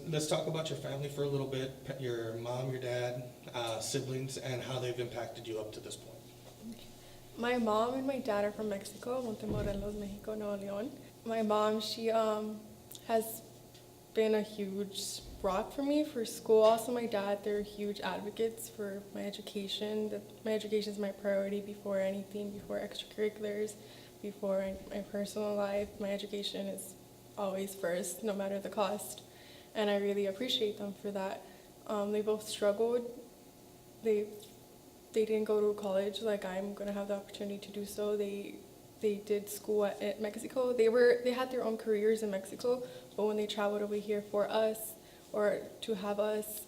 let's talk about your family for a little bit. Your mom, your dad, siblings, and how they've impacted you up to this point. My mom and my dad are from Mexico, Montemorelos, Mexico, Nuevo León. My mom, she has been a huge rock for me for school. Also, my dad, they're huge advocates for my education. That my education is my priority before anything, before extracurriculars, before my personal life. My education is always first, no matter the cost. And I really appreciate them for that. They both struggled. They didn't go to college like I'm gonna have the opportunity to do so. They did school at Mexico. They had their own careers in Mexico, but when they traveled over here for us or to have us,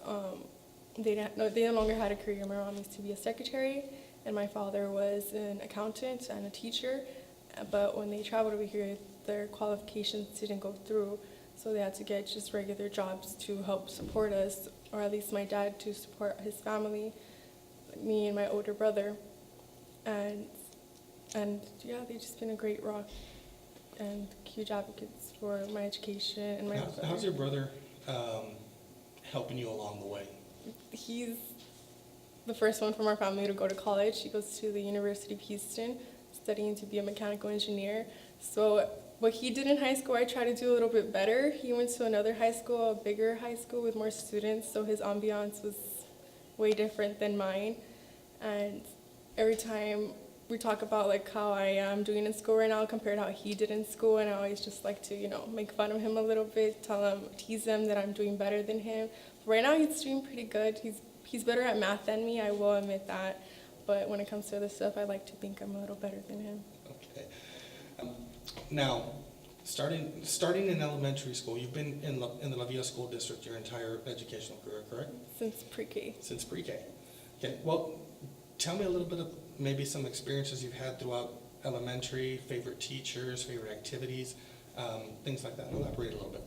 they no longer had a career. My mom used to be a secretary, and my father was an accountant and a teacher. But when they traveled over here, their qualifications didn't go through, so they had to get just regular jobs to help support us, or at least my dad to support his family, me and my older brother. And yeah, they've just been a great rock and huge advocates for my education and my How's your brother helping you along the way? He's the first one from our family to go to college. He goes to the University of Houston, studying to be a mechanical engineer. So what he did in high school, I tried to do a little bit better. He went to another high school, a bigger high school with more students, so his ambiance was way different than mine. And every time we talk about like how I am doing in school right now compared to how he did in school, and I always just like to, make fun of him a little bit, tease him that I'm doing better than him. But right now he's doing pretty good. He's better at math than me, I will admit that. But when it comes to other stuff, I like to think I'm a little better than him. Okay. Now, starting in elementary school, you've been in the La Villa School District your entire educational career, correct? Since pre-K. Since pre-K. Okay. Well, tell me a little bit of maybe some experiences you've had throughout elementary, favorite teachers, favorite activities, things like that. Elaborate a little bit.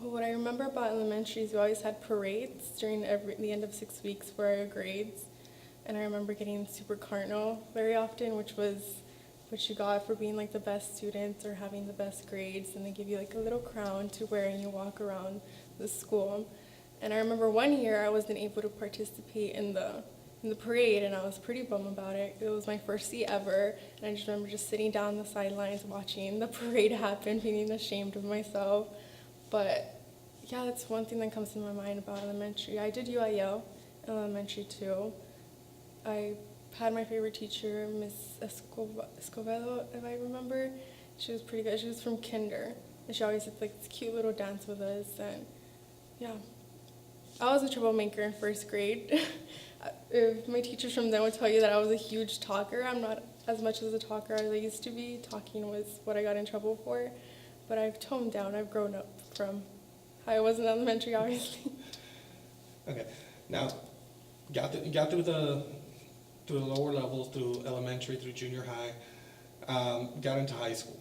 Well, what I remember about elementary is we always had parades during the end of 6 weeks for our grades. And I remember getting super cardinal very often, which was what you got for being like the best students or having the best grades. And they give you like a little crown to wear and you walk around the school. And I remember one year I wasn't able to participate in the parade, and I was pretty bummed about it. It was my first seat ever, and I just remember just sitting down the sidelines watching the parade happen, feeling ashamed of myself. But yeah, that's one thing that comes to my mind about elementary. I did UIL in elementary too. I had my favorite teacher, Miss Escobedo, if I remember. She was pretty good. She was from kinder, and she always did like this cute little dance with us, and yeah. I was a troublemaker in first grade. If my teachers from then would tell you that I was a huge talker. I'm not as much as a talker as I used to be. Talking was what I got in trouble for. But I've toned down. I've grown up from how I was in elementary, obviously. Okay. Now, got through the lower levels, through elementary, through junior high, got into high school.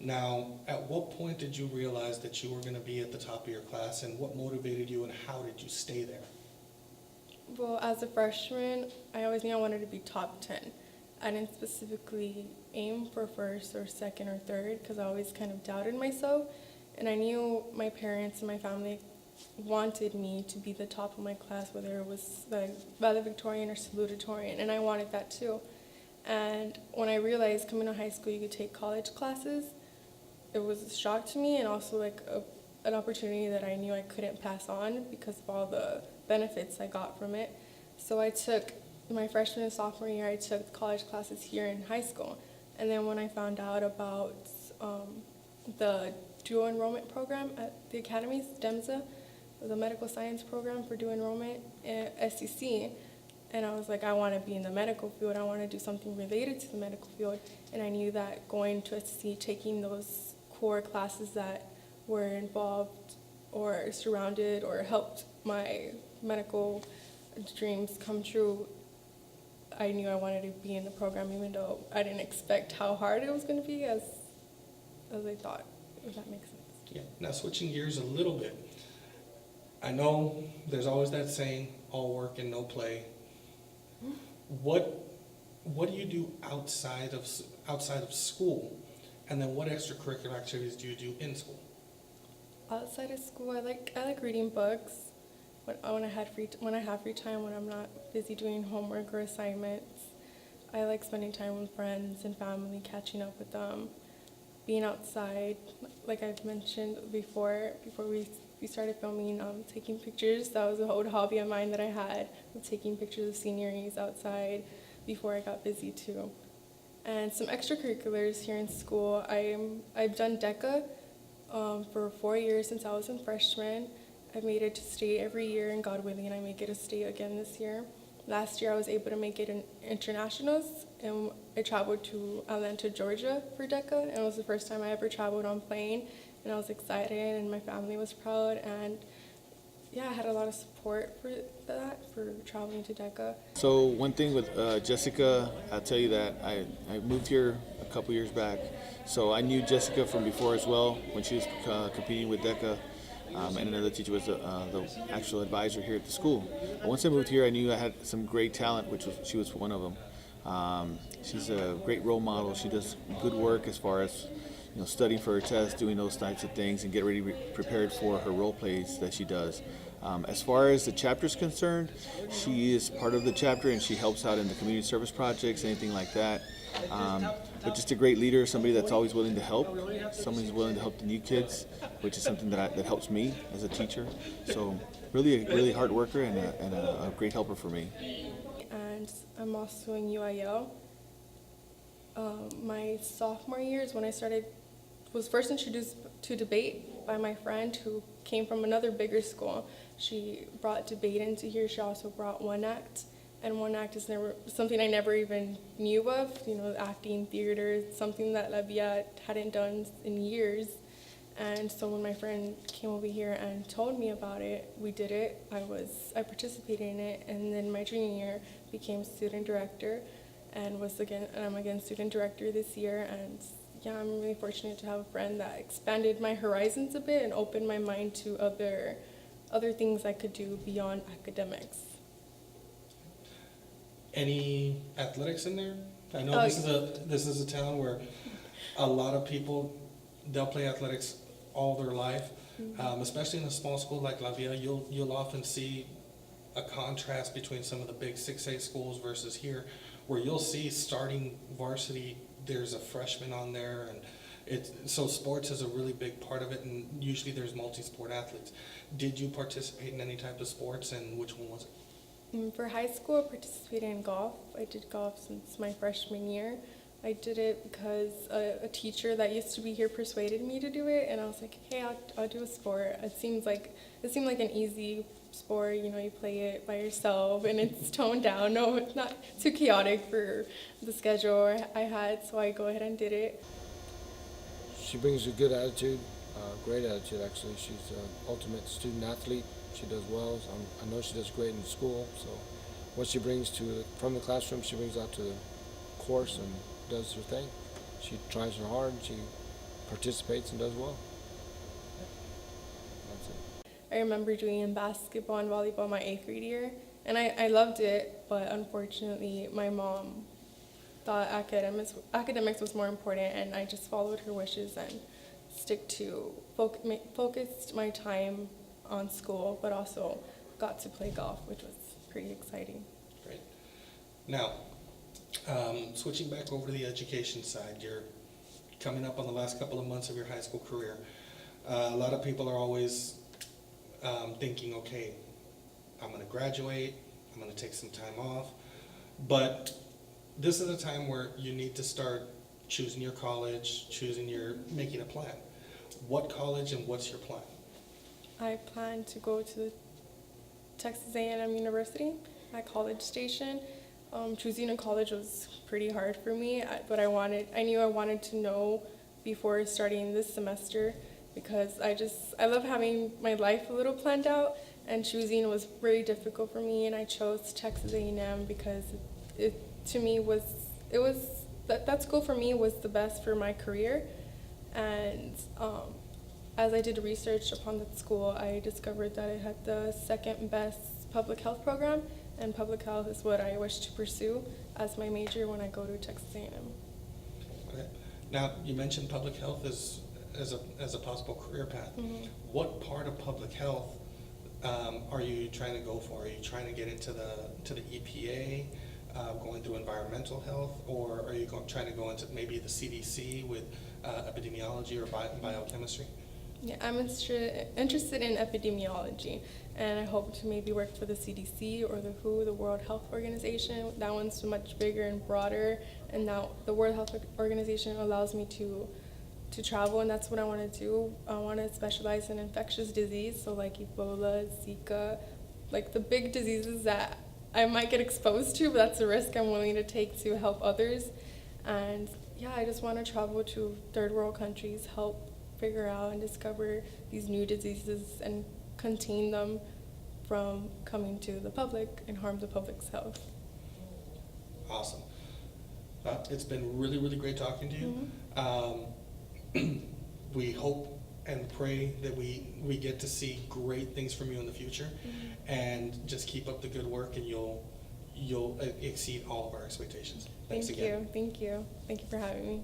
Now, at what point did you realize that you were going to be at the top of your class, and what motivated you, and how did you stay there? Well, as a freshman, I always knew I wanted to be top 10. I didn't specifically aim for first or second or third because I always kind of doubted myself. And I knew my parents and my family wanted me to be the top of my class, whether it was the valedictorian or salutatorian, and I wanted that too. And when I realized coming to high school you could take college classes, it was a shock to me, and also like an opportunity that I knew I couldn't pass on because of all the benefits I got from it. So I took my freshman and sophomore year, I took college classes here in high school. And then when I found out about the dual enrollment program at the academies, DEMSA, the medical science program for dual enrollment at SEC, and I was like, I want to be in the medical field. I want to do something related to the medical field. And I knew that going to SEC, taking those core classes that were involved or surrounded or helped my medical dreams come true, I knew I wanted to be in the program, even though I didn't expect how hard it was going to be as I thought, if that makes sense. Yeah. Now, switching gears a little bit, I know there's always that saying, all work and no play. What do you do outside of school, and then what extracurricular activities do you do in school? Outside of school, I like reading books when I have free time, when I'm not busy doing homework or assignments. I like spending time with friends and family, catching up with them, being outside, like I've mentioned before we started filming, taking pictures. That was an old hobby of mine that I had, of taking pictures of sceneries outside before I got busy too. And some extracurriculars here in school. I've done DECA for 4 years since I was a freshman. I've made it to state every year, and God willing, I may get a state again this year. Last year, I was able to make it in internationals, and I traveled to Atlanta, Georgia for DECA, and it was the first time I ever traveled on plane, and I was excited, and my family was proud, and yeah, I had a lot of support for that, for traveling to DECA. So one thing with Jessica, I'll tell you that I moved here a couple years back, so I knew Jessica from before as well when she was competing with DECA. And another teacher was the actual advisor here at the school. But once I moved here, I knew I had some great talent, she was one of them. She's a great role model. She does good work as far as studying for her tests, doing those types of things, and get ready prepared for her role plays that she does. As far as the chapter is concerned, she is part of the chapter and she helps out in the community service projects, anything like that. But just a great leader, somebody that's always willing to help, somebody who's willing to help the new kids, which is something that helps me as a teacher. So really hard worker and a great helper for me. And I'm also in UIL. My sophomore year is when I was first introduced to debate by my friend who came from another bigger school. She brought debate into here. She also brought One Act. And One Act is something I never even knew of, acting, theater, something that La Villa hadn't done in years. And so when my friend came over here and told me about it, we did it. I participated in it, and then my junior year became student director, and I'm again student director this year. And yeah, I'm really fortunate to have a friend that expanded my horizons a bit and opened my mind to other things I could do beyond academics. Any athletics in there? I know this is a town where a lot of people, they'll play athletics all their life, especially in a small school like La Villa. You'll often see a contrast between some of the big 6A schools versus here, where you'll see starting varsity, there's a freshman on there, and so sports is a really big part of it, and usually there's multi-sport athletes. Did you participate in any type of sports, and which one was it? For high school, I participated in golf. I did golf since my freshman year. I did it because a teacher that used to be here persuaded me to do it, and I was like, hey, I'll do a sport. It seemed like an easy sport. You play it by yourself, and it's toned down. No, it's not too chaotic for the schedule I had, so I go ahead and did it. She brings a good attitude, great attitude actually. She's an ultimate student athlete. She does well. I know she does great in school. So what she brings from the classroom, she brings out to the course and does her thing. She tries her hard. She participates and does well. That's it. I remember doing in basketball and volleyball my 8th grade year, and I loved it, but unfortunately my mom thought academics was more important, and I just followed her wishes and focused my time on school, but also got to play golf, which was pretty exciting. Great. Now, switching back over to the education side, you're coming up on the last couple of months of your high school career. A lot of people are always thinking, okay, I'm going to graduate, I'm going to take some time off, but this is a time where you need to start choosing your college, making a plan. What college and what's your plan? I plan to go to Texas A&M University at College Station. Choosing a college was pretty hard for me, but I knew I wanted to know before starting this semester, because I love having my life a little planned out, and choosing was very difficult for me, and I chose Texas A&M because that school for me was the best for my career. And as I did research upon the school, I discovered that it had the second best public health program, and public health is what I wish to pursue as my major when I go to Texas A&M. Okay. Now, you mentioned public health is as a possible career path. Mhm. What part of public health are you trying to go for? Are you trying to get into the EPA, going through environmental health, or are you trying to go into maybe the CDC with epidemiology or biochemistry? Yeah, I'm interested in epidemiology, and I hope to maybe work for the CDC or the WHO, the World Health Organization. That one's much bigger and broader, and now the World Health Organization allows me to travel, and that's what I want to do. I want to specialize in infectious disease, so like Ebola, Zika, like the big diseases that I might get exposed to, but that's a risk I'm willing to take to help others. And yeah, I just want to travel to third world countries, help figure out and discover these new diseases and contain them from coming to the public and harm the public's health. Awesome. It's been really, really great talking to you. Mm-hmm. We hope and pray that we get to see great things from you in the future, Mm-hmm. and just keep up the good work, and you'll exceed all of our expectations. Thanks Thank again. you. Thank you. Thank you for having me.